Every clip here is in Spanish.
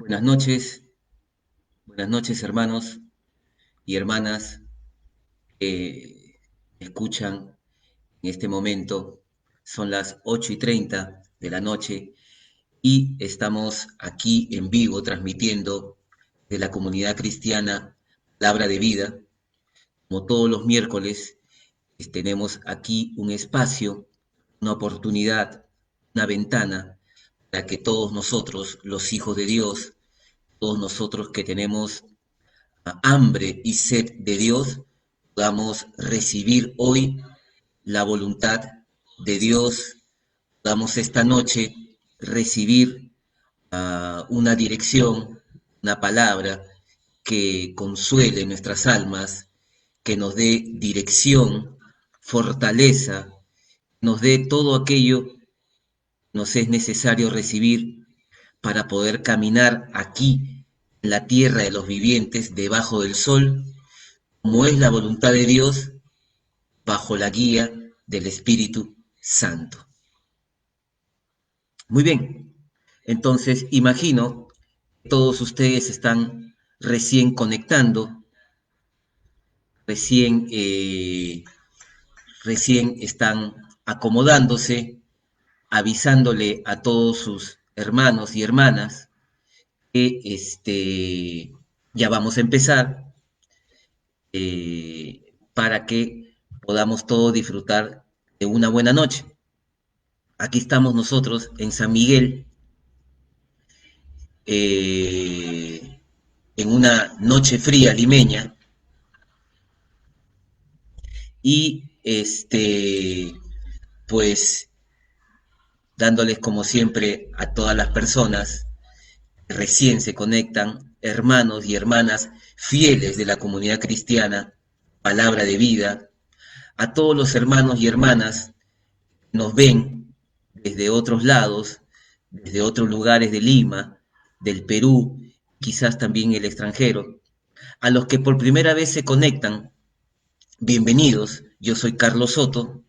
Buenas noches hermanos y hermanas que me escuchan en este momento. Son las 8:30 de la noche y estamos aquí en vivo transmitiendo de la comunidad cristiana Palabra de Vida. Como todos los miércoles, tenemos aquí un espacio, una oportunidad, una ventana para que todos nosotros, los hijos de Dios, todos nosotros que tenemos hambre y sed de Dios, podamos recibir hoy la voluntad de Dios, podamos esta noche recibir una dirección, una palabra que consuele nuestras almas, que nos dé dirección, fortaleza, nos dé todo aquello que nos es necesario recibir para poder caminar aquí en la tierra de los vivientes, debajo del sol, como es la voluntad de Dios, bajo la guía del Espíritu Santo. Muy bien, entonces imagino que todos ustedes están recién conectando, recién, recién están acomodándose, avisándole a todos sus hermanos y hermanas que ya vamos a empezar, para que podamos todos disfrutar de una buena noche. Aquí estamos nosotros en San Miguel, en una noche fría limeña, y pues dándoles como siempre a todas las personas que recién se conectan, hermanos y hermanas fieles de la comunidad cristiana, Palabra de Vida, a todos los hermanos y hermanas que nos ven desde otros lados, desde otros lugares de Lima, del Perú, quizás también el extranjero, a los que por primera vez se conectan, bienvenidos. Yo soy Carlos Soto,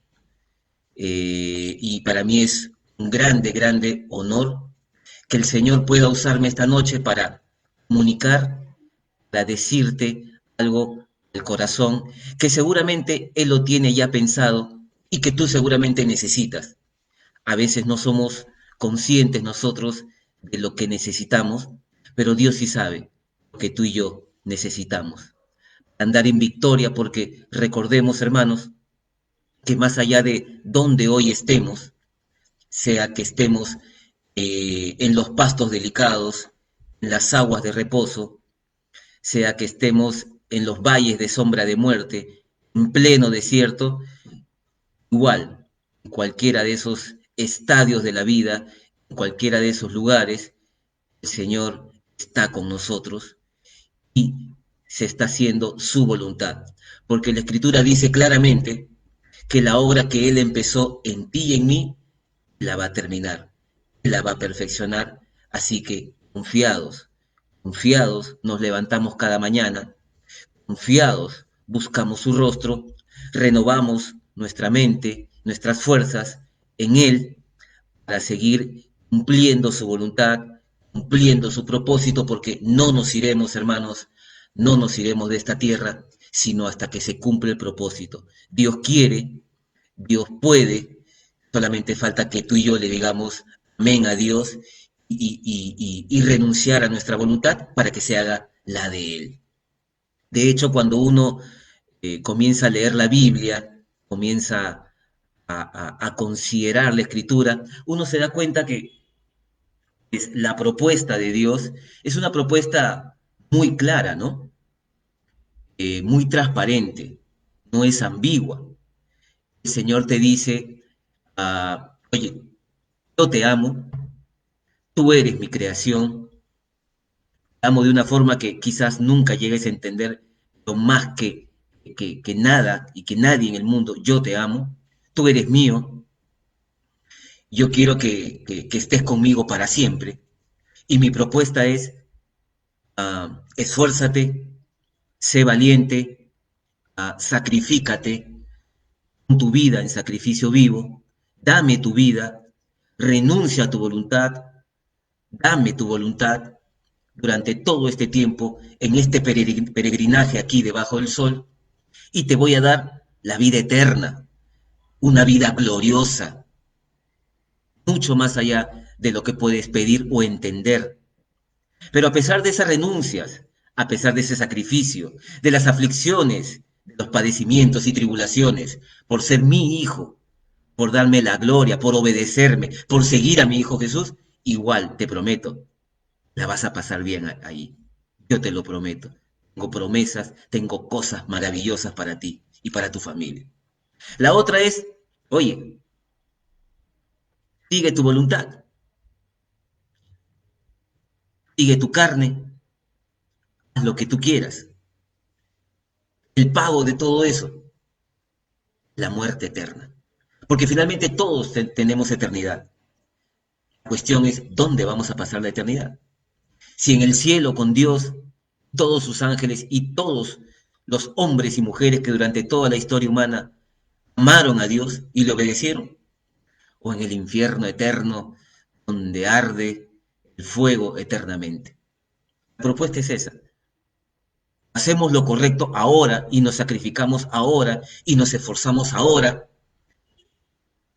y para mí es un grande, grande honor que el Señor pueda usarme esta noche para comunicar, para decirte algo del corazón que seguramente Él lo tiene ya pensado y que tú seguramente necesitas. A veces no somos conscientes nosotros de lo que necesitamos, pero Dios sí sabe lo que tú y yo necesitamos. Andar en victoria, porque recordemos, hermanos, que más allá de donde hoy estemos, sea que estemos en los pastos delicados, en las aguas de reposo, sea que estemos en los valles de sombra de muerte, en pleno desierto, igual, en cualquiera de esos estadios de la vida, en cualquiera de esos lugares, el Señor está con nosotros y se está haciendo su voluntad. Porque la Escritura dice claramente que la obra que Él empezó en ti y en mí, la va a terminar, la va a perfeccionar. Así que confiados, confiados nos levantamos cada mañana, confiados buscamos su rostro, renovamos nuestra mente, nuestras fuerzas en Él para seguir cumpliendo su voluntad, cumpliendo su propósito, porque no nos iremos, hermanos, no nos iremos de esta tierra, sino hasta que se cumple el propósito. Dios quiere, Dios puede, solamente falta que tú y yo le digamos amén a Dios y renunciar a nuestra voluntad para que se haga la de Él. De hecho, cuando uno comienza a leer la Biblia, comienza a considerar la Escritura, uno se da cuenta que la propuesta de Dios es una propuesta muy clara, ¿no? Muy transparente, no es ambigua. El Señor te dice, oye, yo te amo, tú eres mi creación, te amo de una forma que quizás nunca llegues a entender, lo más que nada y que nadie en el mundo, yo te amo, tú eres mío, yo quiero que estés conmigo para siempre. Y mi propuesta es, esfuérzate, sé valiente, sacrifícate, pon tu vida en sacrificio vivo, dame tu vida, renuncia a tu voluntad, dame tu voluntad, durante todo este tiempo, en este peregrinaje aquí debajo del sol, y te voy a dar la vida eterna, una vida gloriosa, mucho más allá de lo que puedes pedir o entender. Pero a pesar de esas renuncias, a pesar de ese sacrificio, de las aflicciones, de los padecimientos y tribulaciones, por ser mi hijo, por darme la gloria, por obedecerme, por seguir a mi hijo Jesús, igual te prometo, la vas a pasar bien ahí. Yo te lo prometo. Tengo promesas, tengo cosas maravillosas para ti y para tu familia. La otra es, oye, sigue tu voluntad, sigue tu carne, haz lo que tú quieras. El pago de todo eso, la muerte eterna. Porque finalmente todos tenemos eternidad. La cuestión es dónde vamos a pasar la eternidad. Si en el cielo con Dios, todos sus ángeles y todos los hombres y mujeres que durante toda la historia humana amaron a Dios y le obedecieron, o en el infierno eterno donde arde el fuego eternamente. La propuesta es esa. Hacemos lo correcto ahora y nos sacrificamos ahora y nos esforzamos ahora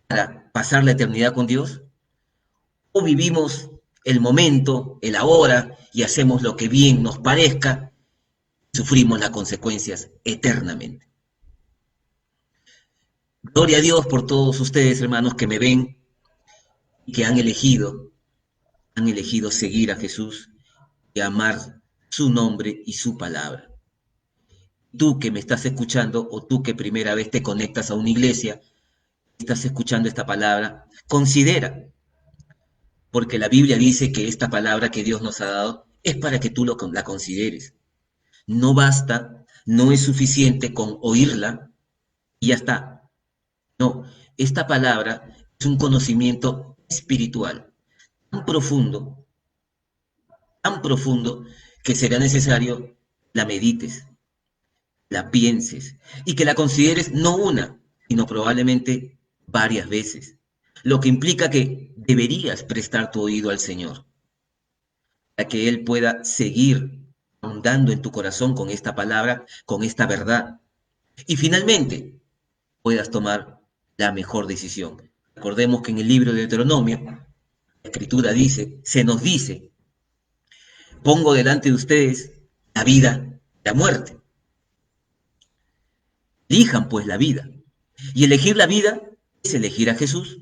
para pasar la eternidad con Dios, o vivimos el momento, el ahora, y hacemos lo que bien nos parezca, y sufrimos las consecuencias eternamente. Gloria a Dios por todos ustedes, hermanos, que me ven y que han elegido seguir a Jesús y amar su nombre y su palabra. Tú que me estás escuchando o tú que primera vez te conectas a una iglesia, estás escuchando esta palabra, considera, porque la Biblia dice que esta palabra que Dios nos ha dado es para que tú la consideres. No basta, no es suficiente con oírla y ya está. No, esta palabra es un conocimiento espiritual tan profundo que será necesario la medites, la pienses y que la consideres no una, sino probablemente varias veces. Lo que implica que deberías prestar tu oído al Señor, para que Él pueda seguir ahondando en tu corazón con esta palabra, con esta verdad. Y finalmente puedas tomar la mejor decisión. Recordemos que en el libro de Deuteronomio, la Escritura dice, se nos dice, pongo delante de ustedes la vida y la muerte. Elijan pues la vida. Y elegir la vida es elegir a Jesús.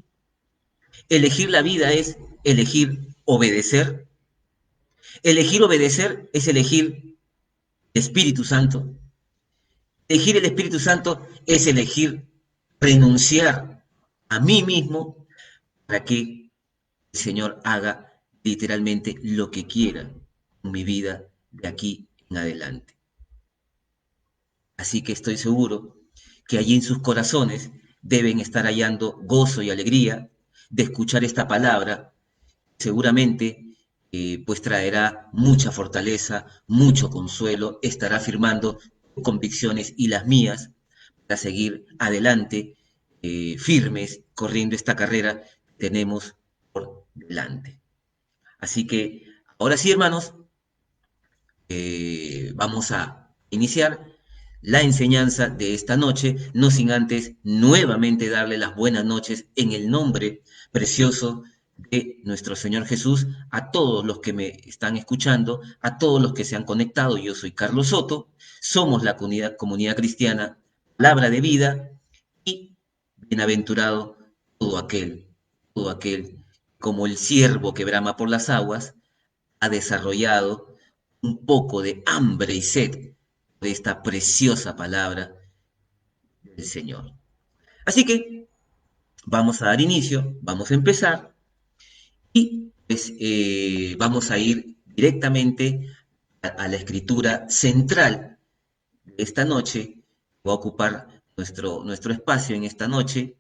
Elegir la vida es elegir obedecer. Elegir obedecer es elegir el Espíritu Santo. Elegir el Espíritu Santo es elegir renunciar a mí mismo para que el Señor haga literalmente lo que quiera con mi vida de aquí en adelante. Así que estoy seguro que allí en sus corazones deben estar hallando gozo y alegría de escuchar esta palabra. Seguramente pues traerá mucha fortaleza, mucho consuelo, estará afirmando convicciones y las mías para seguir adelante, firmes, corriendo esta carrera que tenemos por delante. Así que ahora sí, hermanos, vamos a iniciar la enseñanza de esta noche, no sin antes nuevamente darle las buenas noches en el nombre precioso de nuestro Señor Jesús a todos los que me están escuchando, a todos los que se han conectado. Yo soy Carlos Soto, somos la comunidad cristiana Palabra de Vida y bienaventurado todo aquel como el ciervo que brama por las aguas, ha desarrollado un poco de hambre y sed de esta preciosa palabra del Señor. Así que vamos a dar inicio, vamos a empezar y pues, vamos a ir directamente a la escritura central de esta noche. Va a ocupar nuestro espacio en esta noche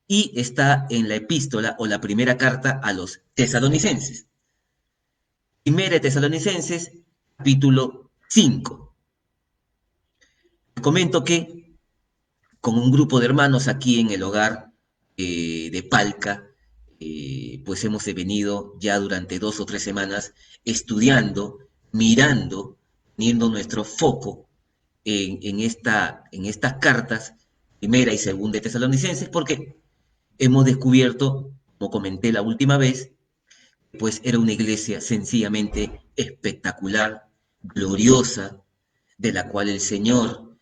y está en la epístola o la primera carta a los tesalonicenses. Primera de Tesalonicenses, capítulo 5. Les comento que con un grupo de hermanos aquí en el hogar de Palca, pues hemos venido ya durante 2 o 3 semanas estudiando mirando, poniendo nuestro foco en estas cartas, primera y segunda de Tesalonicenses, porque hemos descubierto, como comenté la última vez, pues era una iglesia sencillamente espectacular, gloriosa, de la cual el Señor,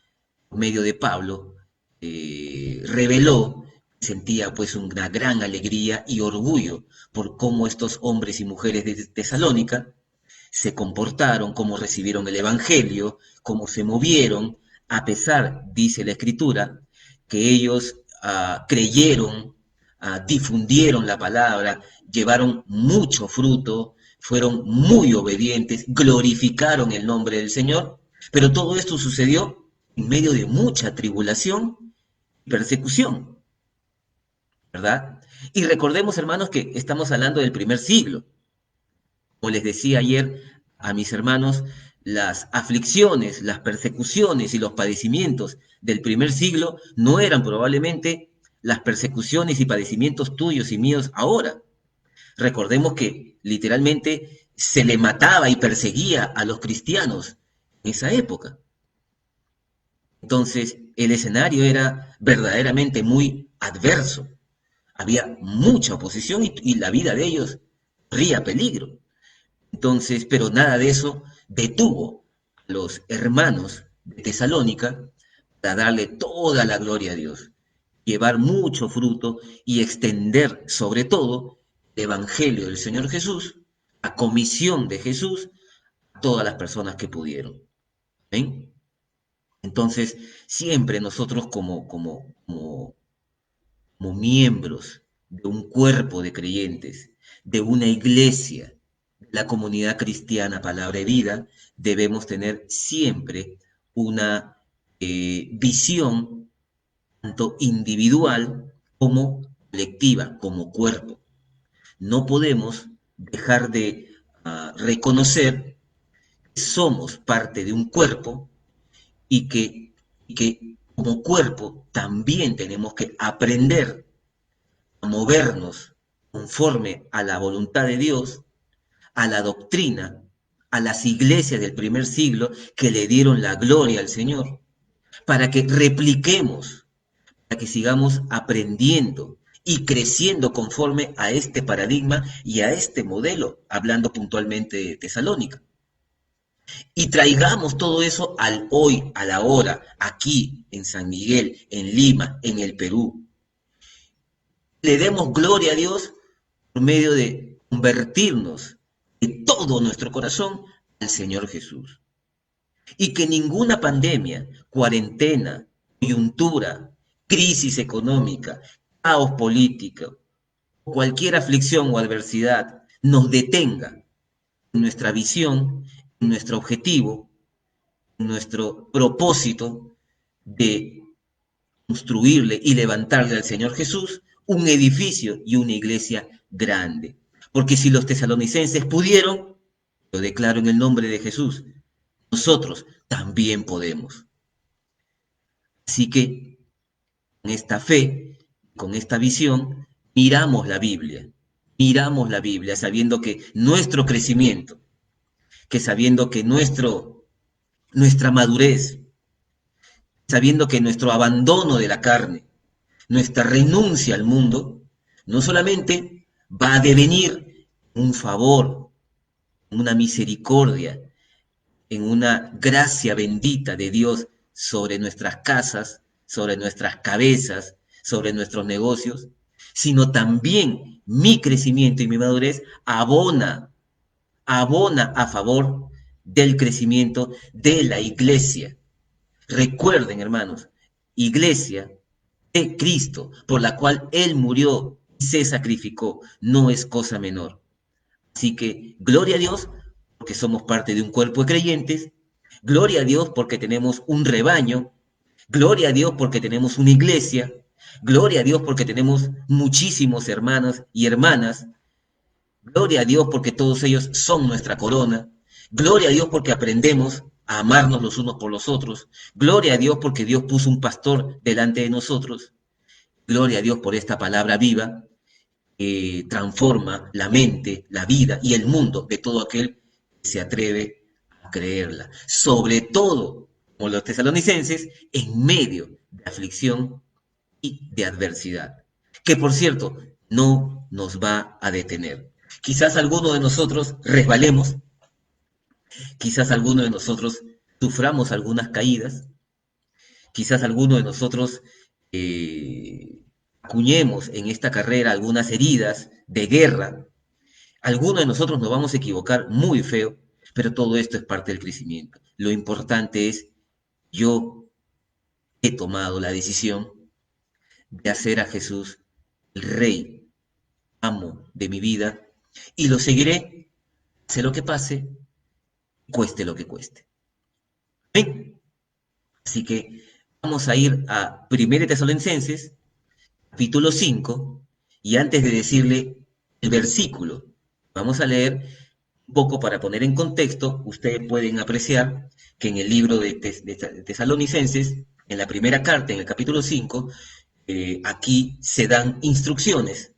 por medio de Pablo, reveló, sentía pues una gran alegría y orgullo por cómo estos hombres y mujeres de Tesalónica se comportaron, cómo recibieron el Evangelio, cómo se movieron, a pesar, dice la Escritura, que ellos creyeron, difundieron la palabra, llevaron mucho fruto, fueron muy obedientes, glorificaron el nombre del Señor, pero todo esto sucedió en medio de mucha tribulación y persecución, ¿verdad? Y recordemos, hermanos, que estamos hablando del primer siglo. Como les decía ayer a mis hermanos, las aflicciones, las persecuciones y los padecimientos del primer siglo no eran probablemente las persecuciones y padecimientos tuyos y míos ahora. Recordemos que literalmente se le mataba y perseguía a los cristianos en esa época. Entonces, el escenario era verdaderamente muy adverso. Había mucha oposición y la vida de ellos corría peligro. Entonces, pero nada de eso detuvo a los hermanos de Tesalónica para darle toda la gloria a Dios, llevar mucho fruto y extender sobre todo el Evangelio del Señor Jesús, la comisión de Jesús a todas las personas que pudieron. ¿Ven? Entonces, siempre nosotros como miembros de un cuerpo de creyentes, de una iglesia, la comunidad cristiana Palabra y Vida, debemos tener siempre una visión tanto individual como colectiva, como cuerpo. No podemos dejar de reconocer que somos parte de un cuerpo y que como cuerpo también tenemos que aprender a movernos conforme a la voluntad de Dios, a la doctrina, a las iglesias del primer siglo que le dieron la gloria al Señor, para que repliquemos, para que sigamos aprendiendo y creciendo conforme a este paradigma y a este modelo, hablando puntualmente de Tesalónica. Y traigamos todo eso al hoy, a la hora, aquí en San Miguel, en Lima, en el Perú. Le demos gloria a Dios por medio de convertirnos de todo nuestro corazón al Señor Jesús. Y que ninguna pandemia, cuarentena, coyuntura, crisis económica, caos político, cualquier aflicción o adversidad nos detenga en nuestra visión, en nuestro objetivo, en nuestro propósito de construirle y levantarle al Señor Jesús un edificio y una iglesia grande. Porque si los tesalonicenses pudieron, lo declaro en el nombre de Jesús, nosotros también podemos. Así que con esta fe, con esta visión, miramos la Biblia sabiendo que nuestro crecimiento, que sabiendo que nuestra madurez, sabiendo que nuestro abandono de la carne, nuestra renuncia al mundo, no solamente va a devenir un favor, una misericordia, en una gracia bendita de Dios sobre nuestras casas, sobre nuestras cabezas, sobre nuestros negocios, sino también mi crecimiento y mi madurez abona a favor del crecimiento de la iglesia. Recuerden, hermanos, iglesia de Cristo, por la cual Él murió y se sacrificó, no es cosa menor. Así que, gloria a Dios, porque somos parte de un cuerpo de creyentes, gloria a Dios porque tenemos un rebaño, gloria a Dios porque tenemos una iglesia, gloria a Dios porque tenemos muchísimos hermanos y hermanas, gloria a Dios porque todos ellos son nuestra corona, gloria a Dios porque aprendemos a amarnos los unos por los otros, gloria a Dios porque Dios puso un pastor delante de nosotros, gloria a Dios por esta palabra viva que transforma la mente, la vida y el mundo de todo aquel que se atreve a creerla, sobre todo, como los tesalonicenses, en medio de aflicción y de adversidad, que por cierto, no nos va a detener. Quizás alguno de nosotros resbalemos, quizás alguno de nosotros suframos algunas caídas, quizás alguno de nosotros acuñemos en esta carrera algunas heridas de guerra, alguno de nosotros nos vamos a equivocar muy feo, pero todo esto es parte del crecimiento. Lo importante es, yo he tomado la decisión de hacer a Jesús el Rey, amo de mi vida, y lo seguiré, pase lo que pase, cueste lo que cueste. ¿Bien? Así que vamos a ir a 1 Tesalonicenses, capítulo 5, y antes de decirle el versículo, vamos a leer un poco para poner en contexto. Ustedes pueden apreciar que en el libro de Tesalonicenses, en la primera carta, en el capítulo 5, aquí se dan instrucciones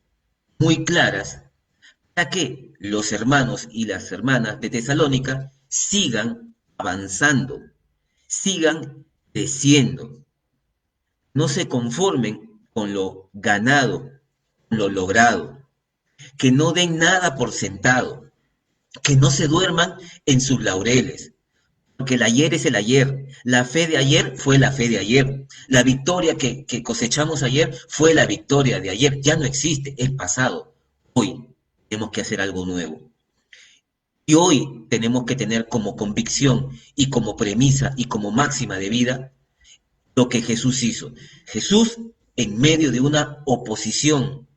muy claras para que los hermanos y las hermanas de Tesalónica sigan avanzando, sigan creciendo, no se conformen con lo ganado, con lo logrado, que no den nada por sentado, que no se duerman en sus laureles, porque el ayer es el ayer, la fe de ayer fue la fe de ayer, la victoria que cosechamos ayer fue la victoria de ayer, ya no existe, es pasado. Hoy tenemos que hacer algo nuevo. Y hoy tenemos que tener como convicción y como premisa y como máxima de vida lo que Jesús hizo. Jesús, en medio de una oposición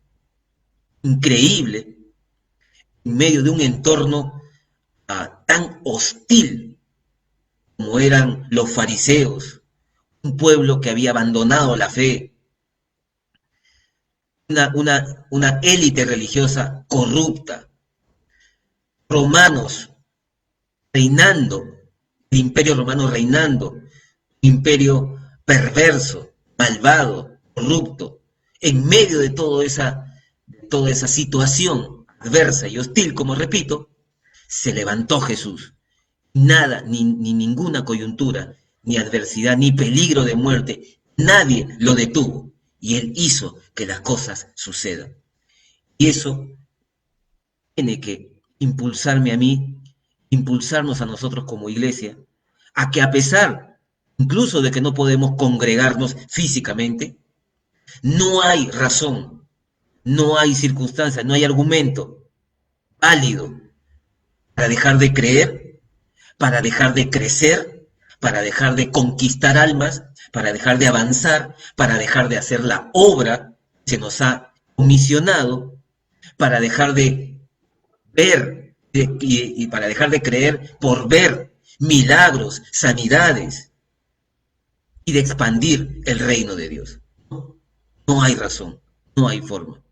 increíble, en medio de un entorno tan hostil como eran los fariseos, un pueblo que había abandonado la fe, una élite religiosa corrupta, romanos reinando, el imperio romano reinando, un imperio perverso, malvado, corrupto, en medio de toda esa situación adversa y hostil, como repito, se levantó Jesús. Nada, ni ninguna coyuntura, ni adversidad, ni peligro de muerte, nadie lo detuvo. Y Él hizo que las cosas sucedan. Y eso tiene que impulsarme a mí, impulsarnos a nosotros como iglesia, a que a pesar incluso de que no podemos congregarnos físicamente, no hay razón, no hay circunstancia, no hay argumento válido para dejar de creer, para dejar de crecer, para dejar de conquistar almas, para dejar de avanzar, para dejar de hacer la obra que se nos ha comisionado, para dejar de ver y para dejar de creer por ver milagros, sanidades y de expandir el reino de Dios. No hay razón, no hay forma.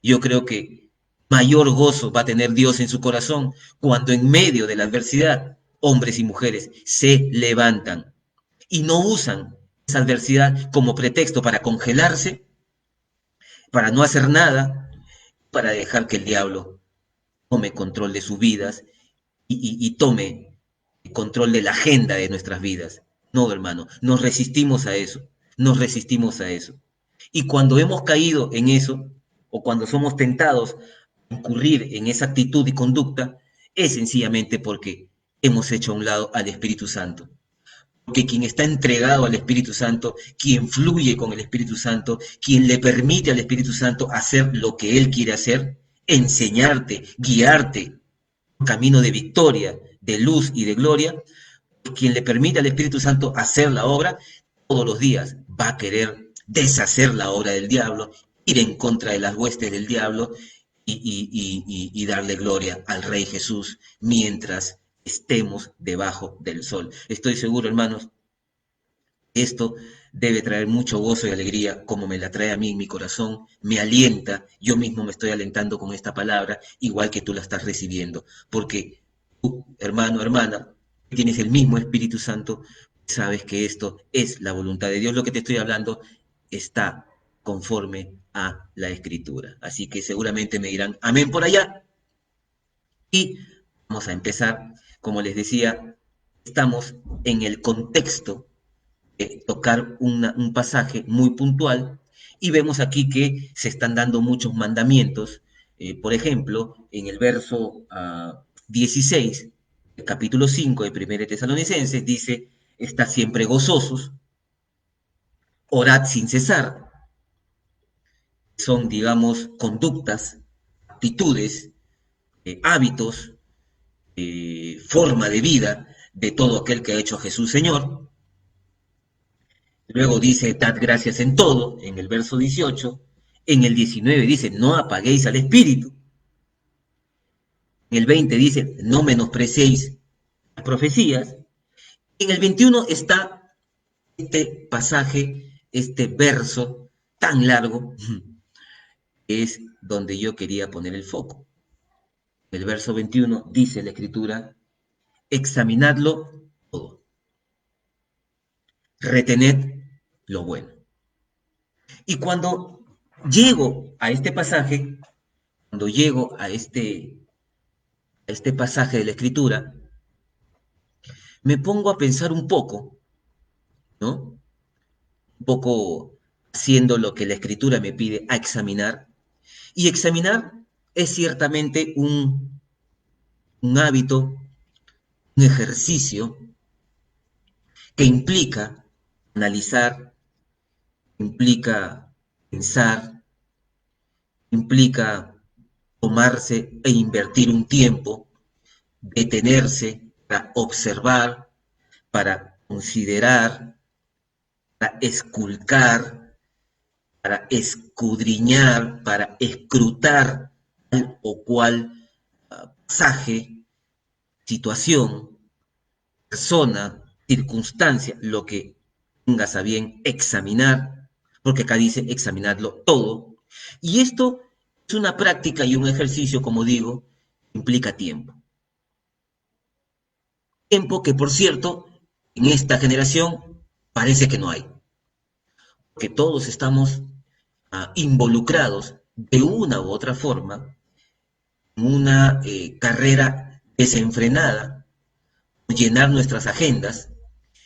Yo creo que mayor gozo va a tener Dios en su corazón cuando en medio de la adversidad hombres y mujeres se levantan y no usan esa adversidad como pretexto para congelarse, para no hacer nada, para dejar que el diablo tome control de sus vidas y tome control de la agenda de nuestras vidas. No, hermano, nos resistimos a eso, nos resistimos a eso. Y cuando hemos caído en eso, o cuando somos tentados a incurrir en esa actitud y conducta, es sencillamente porque hemos hecho a un lado al Espíritu Santo. Porque quien está entregado al Espíritu Santo, quien fluye con el Espíritu Santo, quien le permite al Espíritu Santo hacer lo que Él quiere hacer, enseñarte, guiarte, camino de victoria, de luz y de gloria, quien le permite al Espíritu Santo hacer la obra, todos los días va a querer deshacer la obra del diablo, ir en contra de las huestes del diablo y darle gloria al Rey Jesús mientras estemos debajo del sol. Estoy seguro, hermanos, esto debe traer mucho gozo y alegría, como me la trae a mí en mi corazón, me alienta, yo mismo me estoy alentando con esta palabra, igual que tú la estás recibiendo, porque tú, hermano, hermana, tienes el mismo Espíritu Santo, sabes que esto es la voluntad de Dios, lo que te estoy hablando está conforme a la Escritura. Así que seguramente me dirán amén por allá. Y vamos a empezar, como les decía, estamos en el contexto de tocar un pasaje muy puntual y vemos aquí que se están dando muchos mandamientos. Por ejemplo, en el verso 16, el capítulo 5 de 1 de Tesalonicenses, dice, estad siempre gozosos, orad sin cesar. Son, digamos, conductas, actitudes, hábitos, forma de vida de todo aquel que ha hecho a Jesús Señor. Luego dice, dad gracias en todo, en el verso 18. En el 19 dice, no apaguéis al Espíritu. En el 20 dice, no menospreciéis las profecías. En el 21 está este pasaje, este verso tan largo, es donde yo quería poner el foco. El verso 21 dice la Escritura, examinadlo todo, retened lo bueno. Y cuando llego a este pasaje, cuando llego a este pasaje de la Escritura, me pongo a pensar un poco, ¿no? Un poco haciendo lo que la Escritura me pide a examinar. Y examinar es ciertamente un hábito, un ejercicio que implica analizar, implica pensar, implica tomarse e invertir un tiempo, detenerse para observar, para considerar, para esculcar, para escudriñar, para escrutar tal o cual pasaje, situación, persona, circunstancia, lo que tengas a bien examinar, porque acá dice examinarlo todo. Y esto es una práctica y un ejercicio, como digo, implica tiempo. Tiempo que, por cierto, en esta generación parece que no hay. Que todos estamos involucrados de una u otra forma en una carrera desenfrenada, llenar nuestras agendas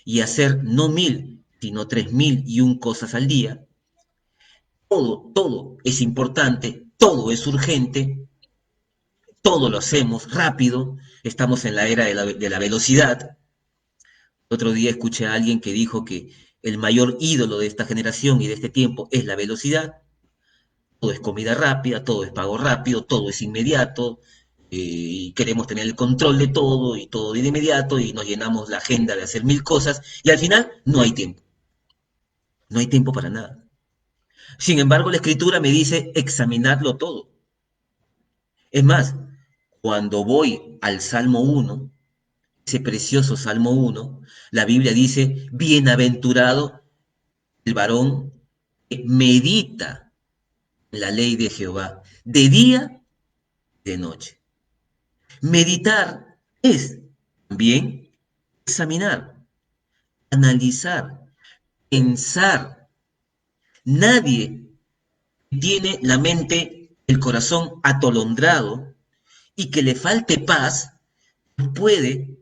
y hacer no 1000, sino 3001 cosas al día. Todo es importante, todo es urgente, todo lo hacemos rápido, estamos en la era de la velocidad. Otro día escuché a alguien que dijo que el mayor ídolo de esta generación y de este tiempo es la velocidad. Todo es comida rápida, todo es pago rápido, todo es inmediato, y queremos tener el control de todo de inmediato, y nos llenamos la agenda de hacer 1000 cosas, y al final no hay tiempo. No hay tiempo para nada. Sin embargo, la Escritura me dice examinarlo todo. Es más, cuando voy al Salmo 1, ese precioso Salmo 1, la Biblia dice, bienaventurado el varón que medita en la ley de Jehová, de día y de noche. Meditar es también examinar, analizar, pensar. Nadie tiene la mente, el corazón atolondrado y que le falte paz, puede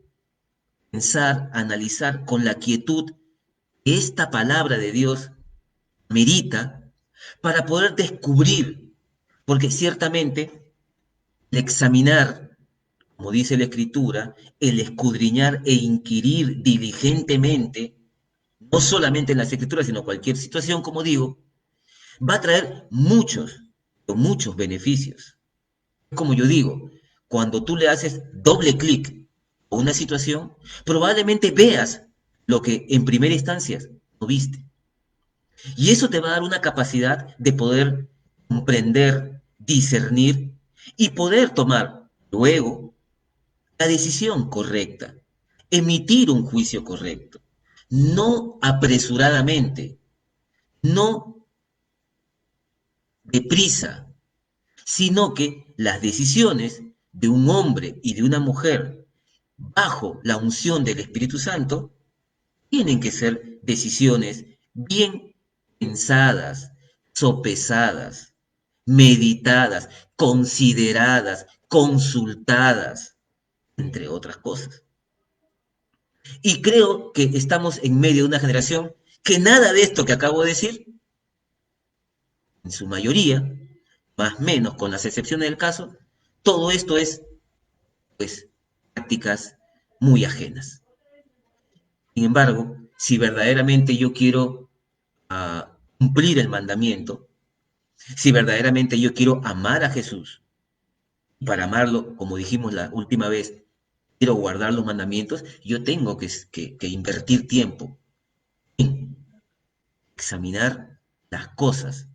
pensar, analizar con la quietud que esta palabra de Dios merita para poder descubrir, porque ciertamente el examinar, como dice la Escritura, el escudriñar e inquirir diligentemente, no solamente en las Escrituras, sino cualquier situación, como digo, va a traer muchos beneficios. Como yo digo, cuando tú le haces doble clic a una situación, probablemente veas lo que en primera instancia no viste. Y eso te va a dar una capacidad de poder comprender, discernir y poder tomar luego la decisión correcta, emitir un juicio correcto, no apresuradamente, no deprisa, sino que las decisiones de un hombre y de una mujer bajo la unción del Espíritu Santo tienen que ser decisiones bien pensadas, sopesadas, meditadas, consideradas, consultadas, entre otras cosas. Y creo que estamos en medio de una generación que nada de esto que acabo de decir, en su mayoría, más o menos con las excepciones del caso, todo esto es, pues, prácticas muy ajenas. Sin embargo, si verdaderamente yo quiero cumplir el mandamiento, si verdaderamente yo quiero amar a Jesús, para amarlo, como dijimos la última vez, quiero guardar los mandamientos, yo tengo que invertir tiempo en examinar las cosas.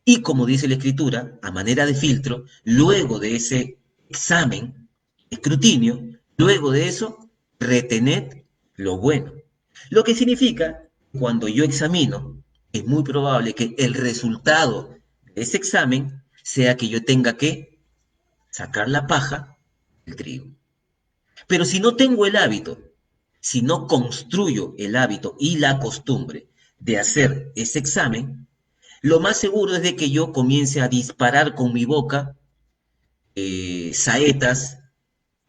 Y como dice la Escritura, a manera de filtro, luego de ese examen, escrutinio, luego de eso, retened lo bueno. Lo que significa, cuando yo examino, es muy probable que el resultado de ese examen sea que yo tenga que sacar la paja del trigo. Pero si no tengo el hábito, si no construyo el hábito y la costumbre de hacer ese examen, lo más seguro es de que yo comience a disparar con mi boca saetas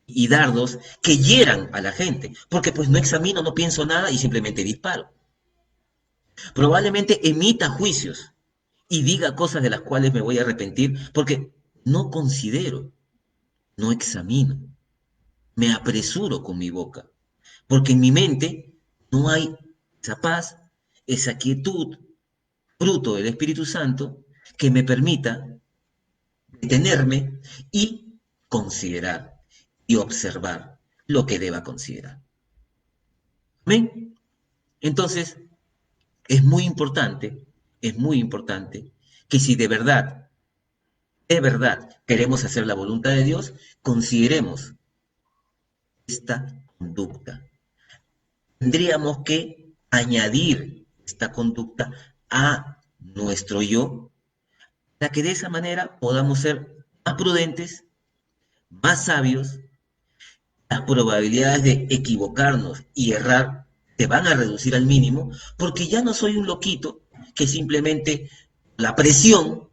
y dardos que hieran a la gente, porque pues no examino, no pienso nada y simplemente disparo. Probablemente emita juicios y diga cosas de las cuales me voy a arrepentir porque no considero, no examino, me apresuro con mi boca, porque en mi mente no hay esa paz, esa quietud, fruto del Espíritu Santo, que me permita detenerme y considerar y observar lo que deba considerar. ¿Amén? Entonces, es muy importante que si de verdad queremos hacer la voluntad de Dios, consideremos esta conducta. Tendríamos que añadir esta conducta a nuestro yo, para que de esa manera podamos ser más prudentes, más sabios, las probabilidades de equivocarnos y errar se van a reducir al mínimo, porque ya no soy un loquito que simplemente la presión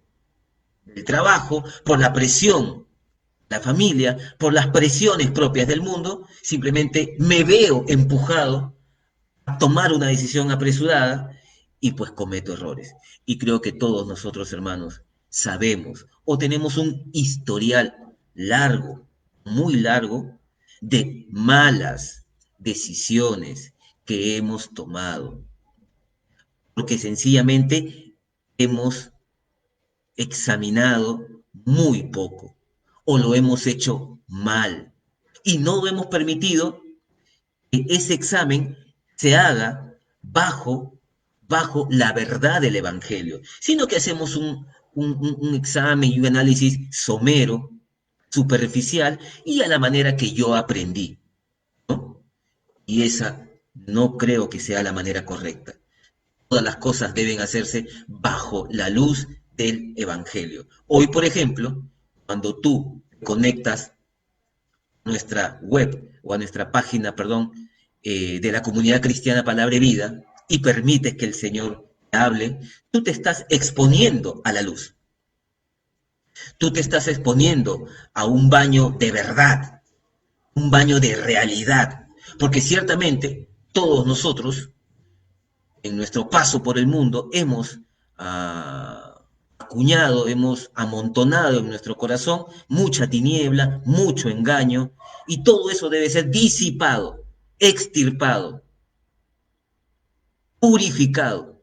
del trabajo, por la presión de la familia, por las presiones propias del mundo, simplemente me veo empujado a tomar una decisión apresurada y pues cometo errores. Y creo que todos nosotros, hermanos, sabemos o tenemos un historial largo, muy largo, de malas decisiones que hemos tomado, porque sencillamente hemos examinado muy poco o lo hemos hecho mal y no hemos permitido que ese examen se haga bajo la verdad del Evangelio, sino que hacemos un examen y un análisis somero, superficial y a la manera que yo aprendí, ¿no? Y esa no creo que sea la manera correcta. Todas las cosas deben hacerse bajo la luz del Evangelio. Hoy, por ejemplo, cuando tú conectas a nuestra web o a nuestra página, perdón, de la comunidad cristiana Palabra y Vida y permites que el Señor te hable, tú te estás exponiendo a la luz. Tú te estás exponiendo a un baño de verdad, un baño de realidad, porque ciertamente todos nosotros, en nuestro paso por el mundo, hemos acuñado, hemos amontonado en nuestro corazón mucha tiniebla, mucho engaño, y todo eso debe ser disipado, extirpado, purificado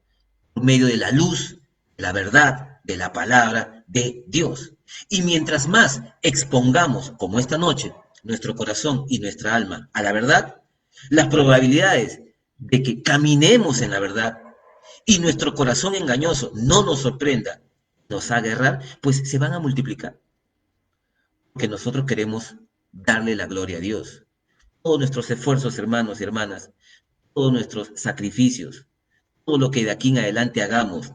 por medio de la luz, de la verdad, de la palabra de Dios. Y mientras más expongamos, como esta noche, nuestro corazón y nuestra alma a la verdad, las probabilidades de que caminemos en la verdad y nuestro corazón engañoso no nos sorprenda, nos haga errar, pues se van a multiplicar. Porque nosotros queremos darle la gloria a Dios. Todos nuestros esfuerzos, hermanos y hermanas, todos nuestros sacrificios, todo lo que de aquí en adelante hagamos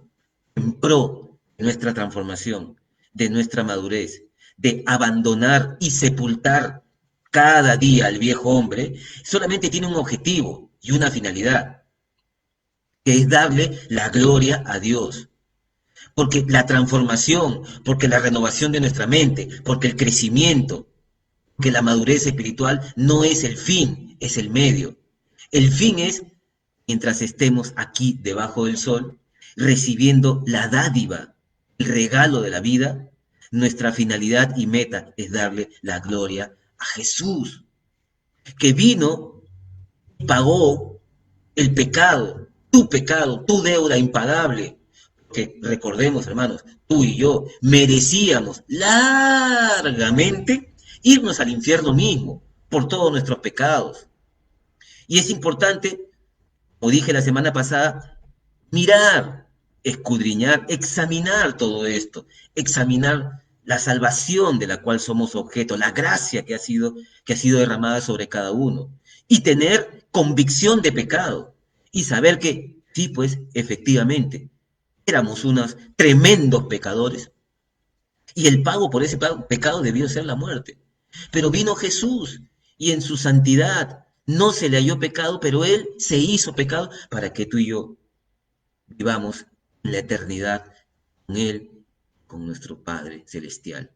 en pro de nuestra transformación, de nuestra madurez, de abandonar y sepultar cada día al viejo hombre, solamente tiene un objetivo y una finalidad, que es darle la gloria a Dios. Porque la transformación, porque la renovación de nuestra mente, porque el crecimiento, que la madurez espiritual no es el fin, es el medio. El fin es, mientras estemos aquí debajo del sol, recibiendo la dádiva, el regalo de la vida, nuestra finalidad y meta es darle la gloria a Jesús, que vino y pagó el pecado, tu deuda impagable. Que recordemos, hermanos, tú y yo merecíamos largamente irnos al infierno mismo por todos nuestros pecados. Y es importante, como dije la semana pasada, mirar, escudriñar, examinar todo esto, examinar la salvación de la cual somos objeto, la gracia que ha sido derramada sobre cada uno, y tener convicción de pecado, y saber que, sí, pues, efectivamente, éramos unos tremendos pecadores, y el pago por ese pecado debió ser la muerte. Pero vino Jesús, y en su santidad no se le halló pecado, pero Él se hizo pecado para que tú y yo vivamos en la eternidad con Él, con nuestro Padre Celestial.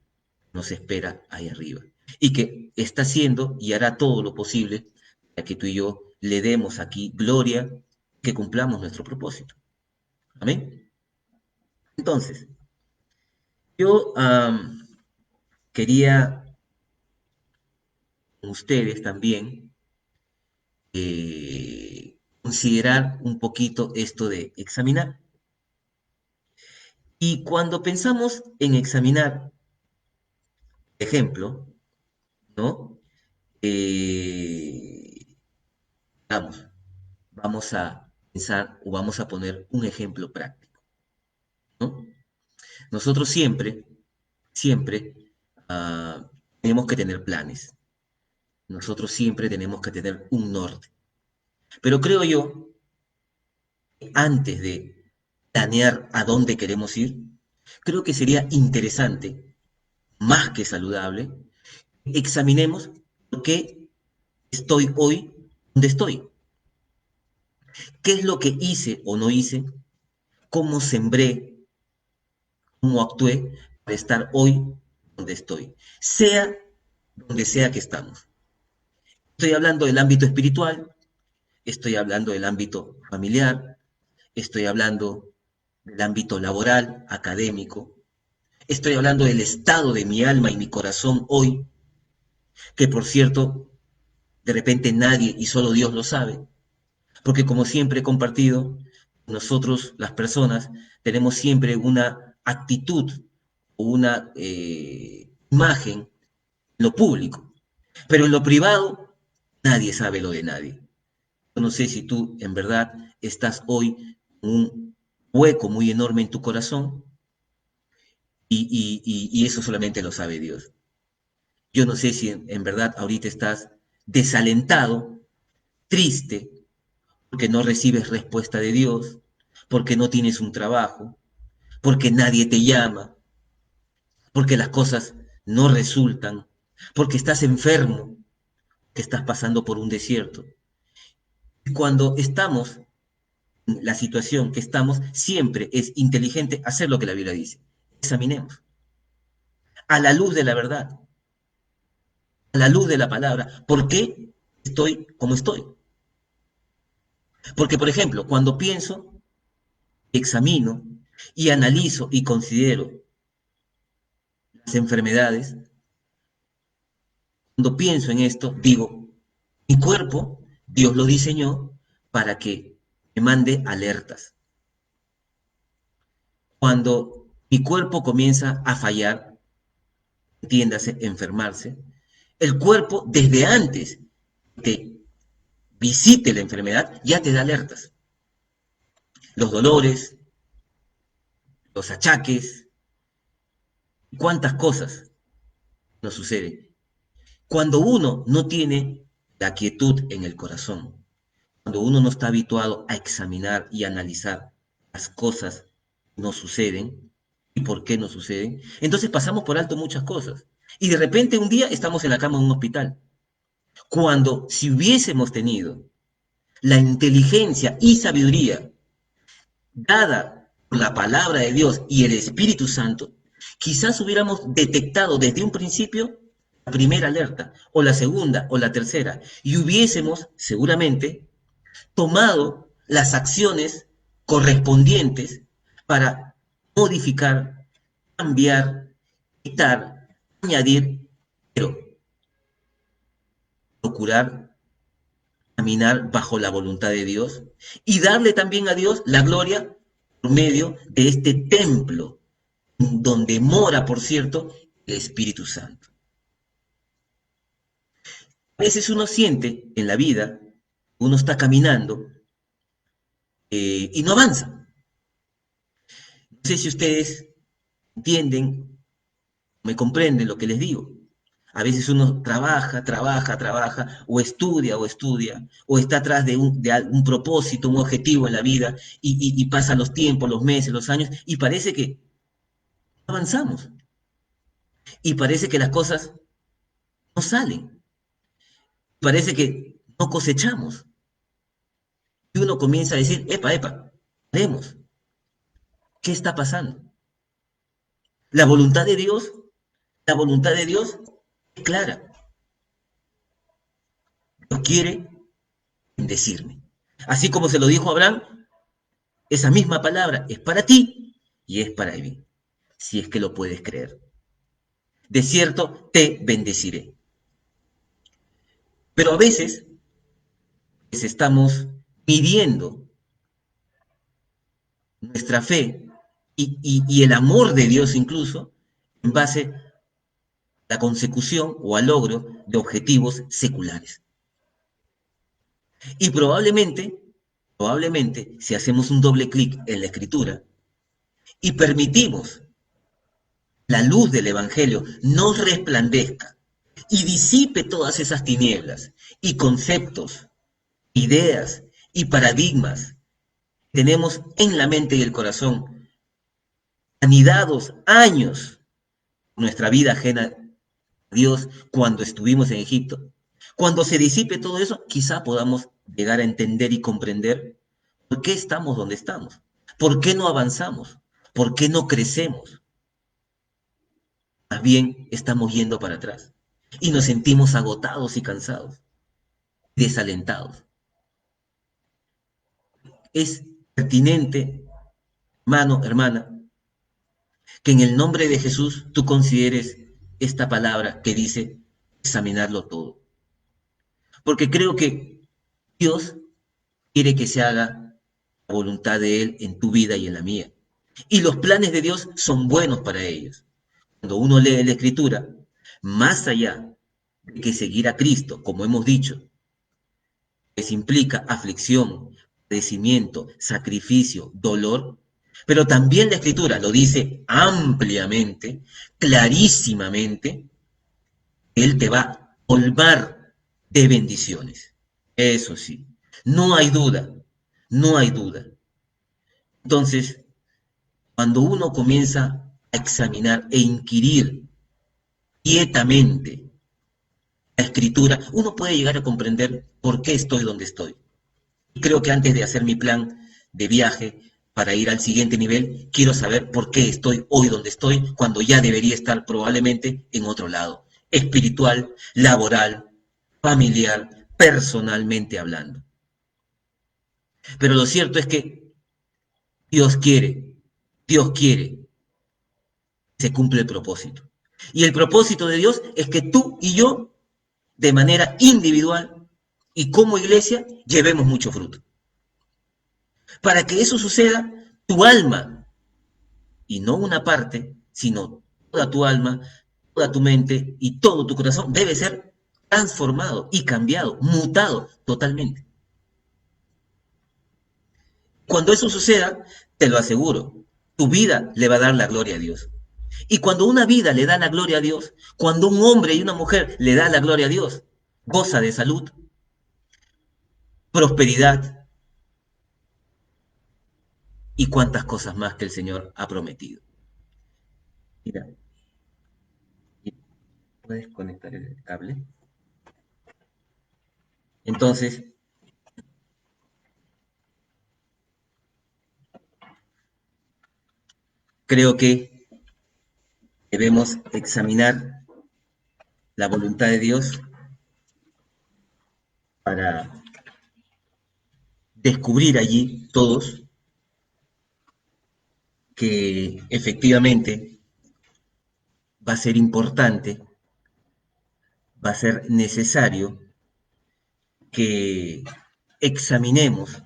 Nos espera ahí arriba. Y que está haciendo y hará todo lo posible para que tú y yo le demos aquí gloria, que cumplamos nuestro propósito. Amén. Entonces, yo quería con ustedes también considerar un poquito esto de examinar. Y cuando pensamos en examinar, por ejemplo, ¿no? Vamos, vamos a pensar o vamos a poner un ejemplo práctico, ¿no? Nosotros siempre tenemos que tener planes. Nosotros siempre tenemos que tener un norte. Pero creo yo, antes de planear a dónde queremos ir, creo que sería interesante, más que saludable, examinemos por qué estoy hoy donde estoy. ¿Qué es lo que hice o no hice? ¿Cómo sembré? ¿Cómo actué para estar hoy donde estoy? Sea donde sea que estamos. Estoy hablando del ámbito espiritual, estoy hablando del ámbito familiar, estoy hablando del ámbito laboral, académico, estoy hablando del estado de mi alma y mi corazón hoy, que por cierto, de repente nadie y solo Dios lo sabe, porque como siempre he compartido, nosotros las personas tenemos siempre una actitud o una imagen en lo público, pero en lo privado nadie sabe lo de nadie. Yo no sé si tú en verdad estás hoy en un hueco muy enorme en tu corazón y eso solamente lo sabe Dios. Yo no sé si en verdad ahorita estás desalentado, triste, porque no recibes respuesta de Dios, porque no tienes un trabajo, porque nadie te llama, porque las cosas no resultan, porque estás enfermo, que estás pasando por un desierto. Y cuando estamos en la situación que estamos, siempre es inteligente hacer lo que la Biblia dice. Examinemos a la luz de la verdad, a la luz de la palabra. ¿Por qué estoy como estoy? Porque, por ejemplo, cuando pienso, examino y analizo y considero las enfermedades, cuando pienso en esto, digo, mi cuerpo, Dios lo diseñó para que me mande alertas. Cuando mi cuerpo comienza a fallar, entiéndase, enfermarse, el cuerpo desde antes de visite la enfermedad ya te da alertas. Los dolores, los achaques, cuántas cosas nos suceden. Cuando uno no tiene la quietud en el corazón, cuando uno no está habituado a examinar y analizar las cosas que nos suceden y por qué nos suceden, entonces pasamos por alto muchas cosas. Y de repente un día estamos en la cama de un hospital. Cuando si hubiésemos tenido la inteligencia y sabiduría dada por la palabra de Dios y el Espíritu Santo, quizás hubiéramos detectado desde un principio la primera alerta, o la segunda, o la tercera, y hubiésemos seguramente tomado las acciones correspondientes para modificar, cambiar, quitar, añadir, pero procurar caminar bajo la voluntad de Dios y darle también a Dios la gloria por medio de este templo donde mora, por cierto, el Espíritu Santo. A veces uno siente en la vida, uno está caminando y no avanza. No sé si ustedes entienden, me comprenden lo que les digo. A veces uno trabaja, o estudia, o está atrás de un propósito, un objetivo en la vida, y pasan los tiempos, los meses, los años, y parece que no avanzamos. Y parece que las cosas no salen. Parece que no cosechamos. Y uno comienza a decir, epa, haremos. ¿Qué está pasando? La voluntad de Dios, la voluntad de Dios es clara. Dios quiere bendecirme. Así como se lo dijo a Abraham, esa misma palabra es para ti y es para mí, si es que lo puedes creer. De cierto, te bendeciré. Pero a veces pues, estamos midiendo nuestra fe y el amor de Dios incluso en base a la consecución o al logro de objetivos seculares. Y probablemente, si hacemos un doble clic en la escritura y permitimos la luz del Evangelio nos resplandezca y disipe todas esas tinieblas y conceptos, ideas y paradigmas que tenemos en la mente y el corazón, anidados años nuestra vida ajena a Dios cuando estuvimos en Egipto. Cuando se disipe todo eso, quizá podamos llegar a entender y comprender por qué estamos donde estamos, por qué no avanzamos, por qué no crecemos. Más bien estamos yendo para atrás y nos sentimos agotados y cansados, desalentados. Es pertinente, hermano, hermana, que en el nombre de Jesús tú consideres esta palabra que dice examinarlo todo. Porque creo que Dios quiere que se haga la voluntad de Él en tu vida y en la mía. Y los planes de Dios son buenos para ellos. Cuando uno lee la Escritura, más allá de que seguir a Cristo, como hemos dicho, pues implica aflicción, padecimiento, sacrificio, dolor, pero también la Escritura lo dice ampliamente, clarísimamente, Él te va a colmar de bendiciones. Eso sí, no hay duda, no hay duda. Entonces, cuando uno comienza a examinar e inquirir quietamente la Escritura, uno puede llegar a comprender por qué estoy donde estoy. Creo que antes de hacer mi plan de viaje para ir al siguiente nivel, quiero saber por qué estoy hoy donde estoy, cuando ya debería estar probablemente en otro lado, espiritual, laboral, familiar, personalmente hablando. Pero lo cierto es que Dios quiere, se cumple el propósito. Y el propósito de Dios es que tú y yo, de manera individual y como iglesia, llevemos mucho fruto. Para que eso suceda, tu alma, y no una parte, sino toda tu alma, toda tu mente y todo tu corazón debe ser transformado y cambiado, mutado totalmente. Cuando eso suceda, te lo aseguro, tu vida le va a dar la gloria a Dios. Y cuando una vida le da la gloria a Dios, cuando un hombre y una mujer le da la gloria a Dios, goza de salud, prosperidad y cuantas cosas más que el Señor ha prometido. Mira, ¿puedes conectar el cable? Entonces, creo que debemos examinar la voluntad de Dios para descubrir allí todos que efectivamente va a ser importante, va a ser necesario que examinemos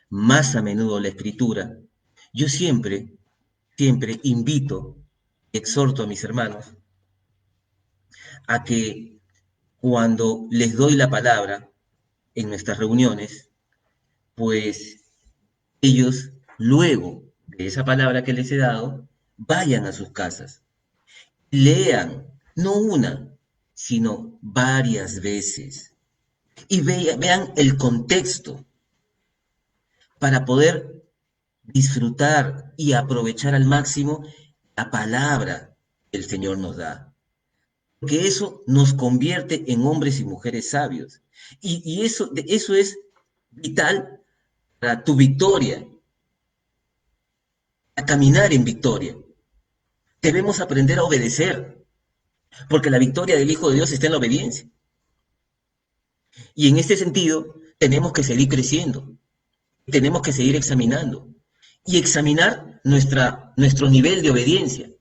más a menudo la escritura. Yo siempre invito, exhorto a mis hermanos a que cuando les doy la palabra en nuestras reuniones, pues ellos, luego de esa palabra que les he dado, vayan a sus casas, lean, no una, sino varias veces, y vean el contexto para poder disfrutar y aprovechar al máximo la palabra que el Señor nos da. Porque eso nos convierte en hombres y mujeres sabios. Y eso es vital para tu victoria, a caminar en victoria. Debemos aprender a obedecer, porque la victoria del Hijo de Dios está en la obediencia. Y en este sentido, tenemos que seguir creciendo, tenemos que seguir examinando y examinar nuestro nivel de obediencia,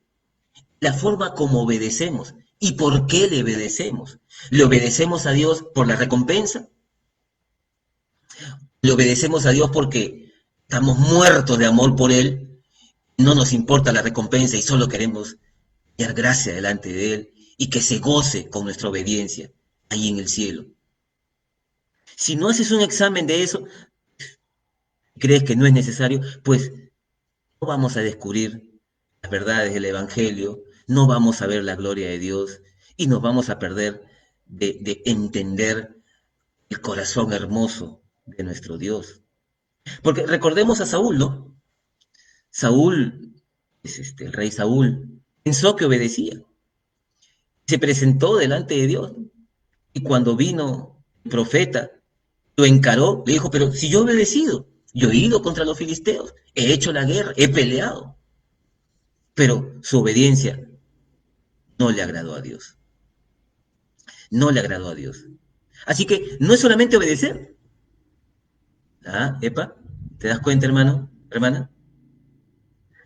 la forma como obedecemos y por qué le obedecemos. ¿Le obedecemos a Dios por la recompensa? ¿Le obedecemos a Dios porque estamos muertos de amor por Él? No nos importa la recompensa y solo queremos dar gracia delante de Él y que se goce con nuestra obediencia ahí en el cielo. Si no haces un examen de eso, crees que no es necesario, pues no vamos a descubrir las verdades del Evangelio, no vamos a ver la gloria de Dios y nos vamos a perder de entender el corazón hermoso de nuestro Dios. Porque recordemos a Saúl, ¿no? Saúl, el rey Saúl, pensó que obedecía. Se presentó delante de Dios y cuando vino el profeta, lo encaró, le dijo, pero si yo he obedecido, yo he ido contra los filisteos, he hecho la guerra, he peleado. Pero su obediencia no le agradó a Dios. No le agradó a Dios. Así que no es solamente obedecer. ¿Ah, epa? ¿Te das cuenta, hermano, hermana?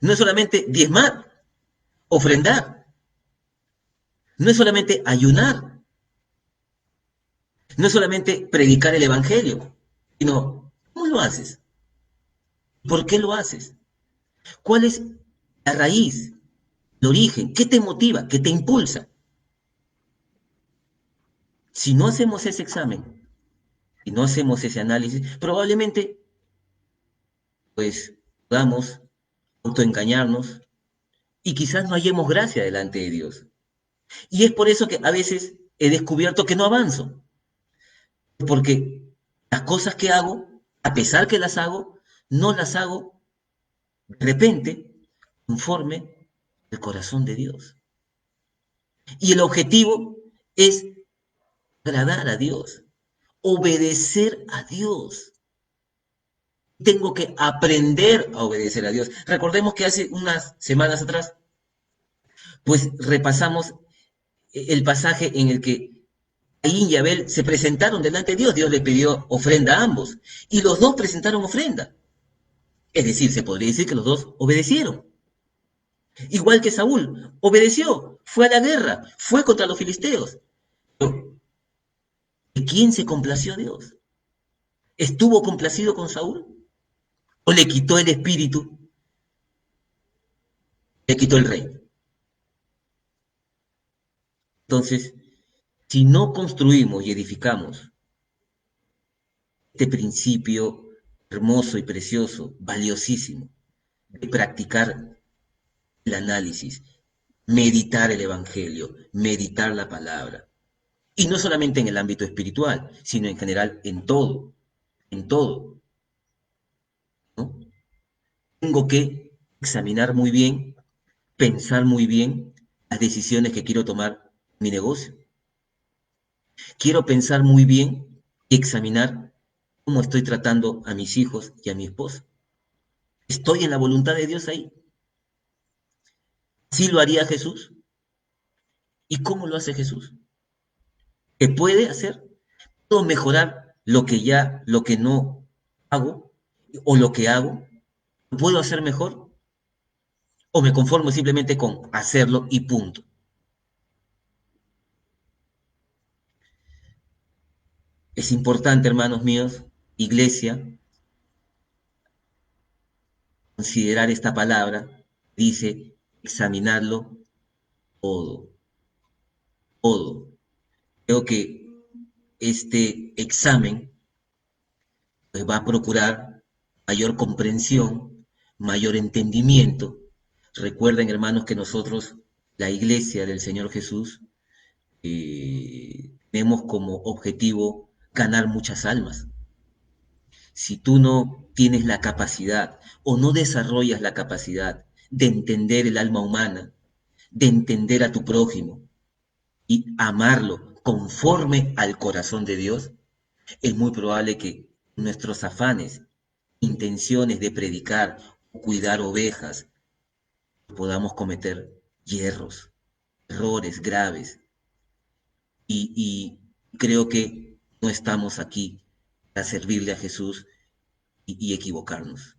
No es solamente diezmar, ofrendar. No es solamente ayunar. No es solamente predicar el Evangelio. Sino, ¿cómo lo haces? ¿Por qué lo haces? ¿Cuál es la raíz, el origen? ¿Qué te motiva? ¿Qué te impulsa? Si no hacemos ese examen, si no hacemos ese análisis, probablemente pues podamos autoengañarnos y quizás no hallemos gracia delante de Dios. Y es por eso que a veces he descubierto que no avanzo, porque las cosas que hago, a pesar que las hago, no las hago de repente conforme al corazón de Dios. Y el objetivo es agradar a Dios, obedecer a Dios. Tengo que aprender a obedecer a Dios. Recordemos que hace unas semanas atrás, pues repasamos el pasaje en el que Caín y Abel se presentaron delante de Dios. Dios le pidió ofrenda a ambos y los dos presentaron ofrenda. Es decir, se podría decir que los dos obedecieron. Igual que Saúl, obedeció, fue a la guerra, fue contra los filisteos. Pero, ¿de quién se complació Dios? ¿Estuvo complacido con Saúl? ¿O le quitó el espíritu? Le quitó el rey. Entonces, si no construimos y edificamos este principio hermoso y precioso, valiosísimo, de practicar el análisis, meditar el Evangelio, meditar la palabra, y no solamente en el ámbito espiritual, sino en general en todo, ¿no? Tengo que examinar muy bien, pensar muy bien las decisiones que quiero tomar en mi negocio. Quiero pensar muy bien y examinar cómo estoy tratando a mis hijos y a mi esposa. ¿Estoy en la voluntad de Dios ahí? ¿Sí lo haría Jesús? ¿Y cómo lo hace Jesús? ¿Qué puede hacer? ¿Puedo mejorar lo que no hago o lo que hago, ¿lo puedo hacer mejor? ¿O me conformo simplemente con hacerlo y punto? Es importante, hermanos míos, iglesia, considerar esta palabra, dice examinarlo todo, todo. Creo que este examen pues, va a procurar mayor comprensión, mayor entendimiento. Recuerden, hermanos, que nosotros, la iglesia del Señor Jesús, tenemos como objetivo ganar muchas almas. Si tú no tienes la capacidad o no desarrollas la capacidad de entender el alma humana, de entender a tu prójimo y amarlo conforme al corazón de Dios, es muy probable que nuestros afanes, intenciones de predicar o cuidar ovejas, podamos cometer hierros, errores graves. Y creo que no estamos aquí para servirle a Jesús y equivocarnos.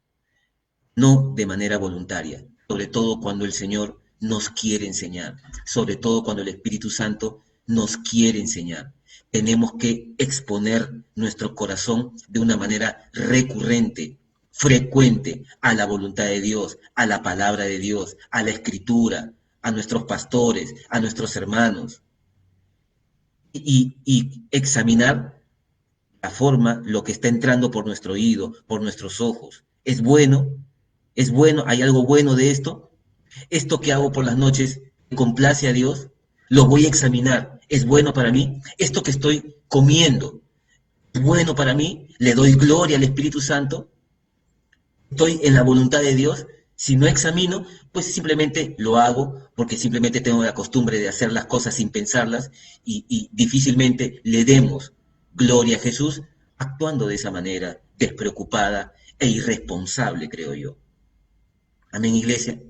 No de manera voluntaria, sobre todo cuando el Señor nos quiere enseñar, sobre todo cuando el Espíritu Santo nos quiere enseñar. Tenemos que exponer nuestro corazón de una manera recurrente, frecuente, a la voluntad de Dios, a la palabra de Dios, a la Escritura, a nuestros pastores, a nuestros hermanos, y examinar la forma, lo que está entrando por nuestro oído, por nuestros ojos. ¿Es bueno? ¿Es bueno? ¿Hay algo bueno de esto? ¿Esto que hago por las noches complace a Dios? Lo voy a examinar. ¿Es bueno para mí? ¿Esto que estoy comiendo es bueno para mí? ¿Le doy gloria al Espíritu Santo? ¿Estoy en la voluntad de Dios? Si no examino, pues simplemente lo hago porque simplemente tengo la costumbre de hacer las cosas sin pensarlas y difícilmente le demos gloria a Jesús actuando de esa manera despreocupada e irresponsable, creo yo. Amén, iglesia.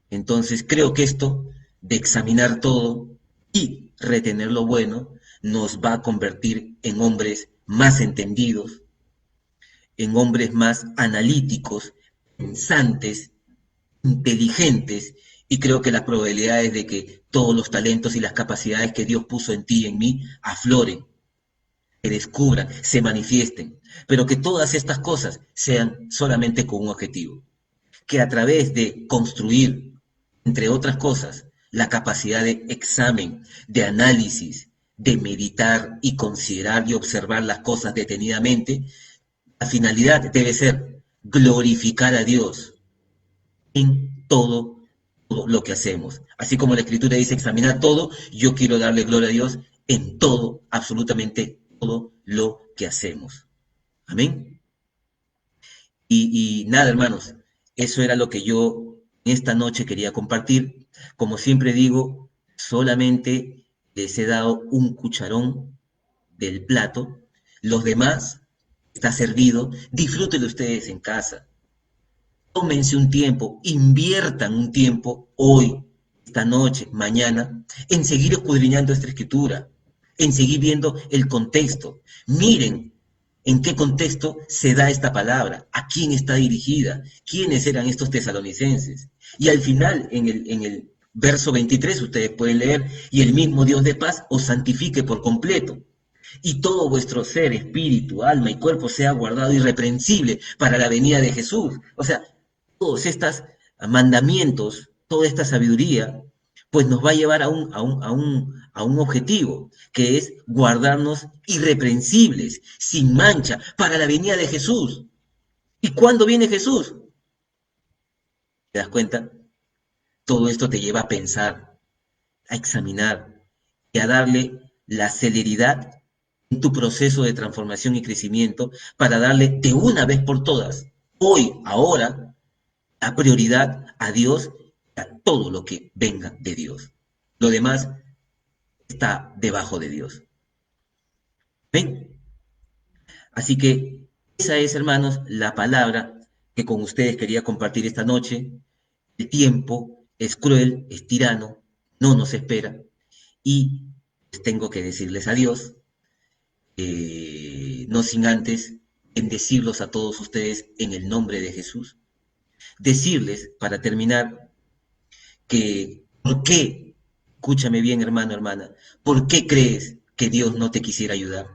Entonces creo que esto de examinar todo y retener lo bueno nos va a convertir en hombres más entendidos, en hombres más analíticos, pensantes, inteligentes, y creo que las probabilidades de que todos los talentos y las capacidades que Dios puso en ti y en mí afloren, se descubran, se manifiesten, pero que todas estas cosas sean solamente con un objetivo, que a través de construir, entre otras cosas, la capacidad de examen, de análisis, de meditar y considerar y observar las cosas detenidamente, la finalidad debe ser glorificar a Dios en todo lo que hacemos. Así como la Escritura dice examinar todo, yo quiero darle gloria a Dios en todo, absolutamente todo lo que hacemos. Amén. Y nada, hermanos, eso era lo que yo esta noche quería compartir. Como siempre digo, solamente les he dado un cucharón del plato. Los demás está servido. Disfrútenlo ustedes en casa. Tómense un tiempo, inviertan un tiempo hoy, esta noche, mañana, en seguir escudriñando esta escritura, en seguir viendo el contexto. Miren en qué contexto se da esta palabra, a quién está dirigida, quiénes eran estos tesalonicenses. Y al final, en el verso 23, ustedes pueden leer, y el mismo Dios de paz os santifique por completo y todo vuestro ser, espíritu, alma y cuerpo sea guardado irreprensible para la venida de Jesús. O sea, todos estos mandamientos, toda esta sabiduría, pues nos va a llevar a un objetivo, que es guardarnos irreprensibles, sin mancha, para la venida de Jesús. ¿Y cuándo viene Jesús? ¿Te das cuenta? Todo esto te lleva a pensar, a examinar y a darle la celeridad en tu proceso de transformación y crecimiento para darle de una vez por todas, hoy, ahora, la prioridad a Dios y a todo lo que venga de Dios. Lo demás está debajo de Dios. ¿Ven? Así que esa es, hermanos, la palabra que con ustedes quería compartir esta noche. El tiempo es cruel, es tirano, no nos espera y pues, tengo que decirles adiós, no sin antes bendecirlos a todos ustedes en el nombre de Jesús. Decirles, para terminar, que ¿por qué? Escúchame bien, hermano, hermana. ¿Por qué crees que Dios no te quisiera ayudar?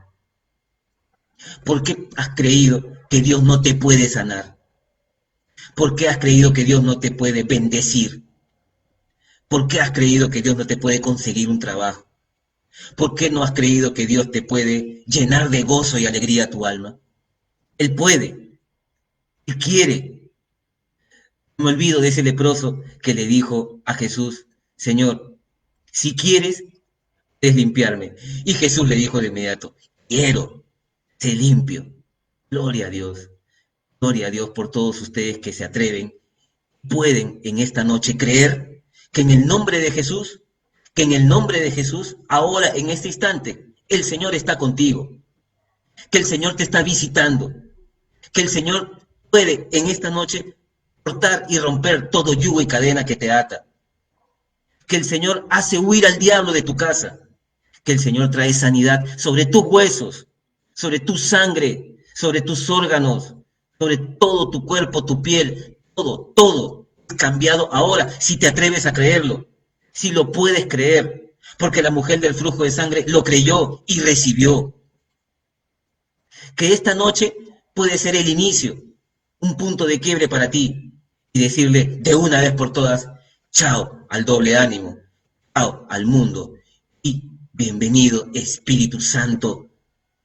¿Por qué has creído que Dios no te puede sanar? ¿Por qué has creído que Dios no te puede bendecir? ¿Por qué has creído que Dios no te puede conseguir un trabajo? ¿Por qué no has creído que Dios te puede llenar de gozo y alegría a tu alma? Él puede, Él quiere. No me olvido de ese leproso que le dijo a Jesús, Señor, si quieres, puedes limpiarme. Y Jesús le dijo de inmediato, quiero, sé limpio. Gloria a Dios. Gloria a Dios por todos ustedes que se atreven, pueden en esta noche creer que en el nombre de Jesús, que en el nombre de Jesús, ahora en este instante, el Señor está contigo, que el Señor te está visitando, que el Señor puede en esta noche cortar y romper todo yugo y cadena que te ata, que el Señor hace huir al diablo de tu casa, que el Señor trae sanidad sobre tus huesos, sobre tu sangre, sobre tus órganos, sobre todo tu cuerpo, tu piel, todo es cambiado ahora, si te atreves a creerlo, si lo puedes creer, porque la mujer del flujo de sangre lo creyó y recibió. Que esta noche puede ser el inicio, un punto de quiebre para ti, y decirle de una vez por todas, chao al doble ánimo, chao al mundo, y bienvenido Espíritu Santo,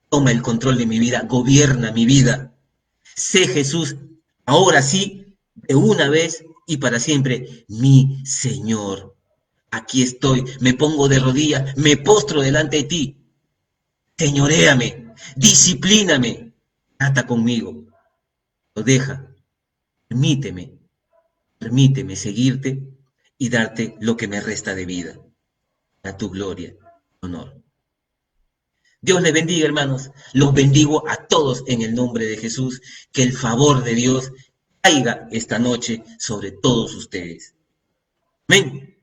toma el control de mi vida, gobierna mi vida. Sé Jesús, ahora sí, de una vez y para siempre, mi Señor. Aquí estoy, me pongo de rodillas, me postro delante de ti. Señoréame, disciplíname, trata conmigo, lo deja, permíteme, permíteme seguirte y darte lo que me resta de vida, a tu gloria, honor. Dios les bendiga, hermanos. Los bendigo a todos en el nombre de Jesús. Que el favor de Dios caiga esta noche sobre todos ustedes. Amén.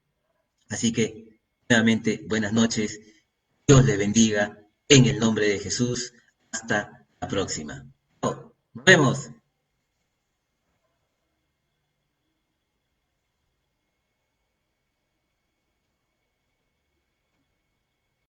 Así que, nuevamente, buenas noches. Dios les bendiga en el nombre de Jesús. Hasta la próxima. Nos vemos.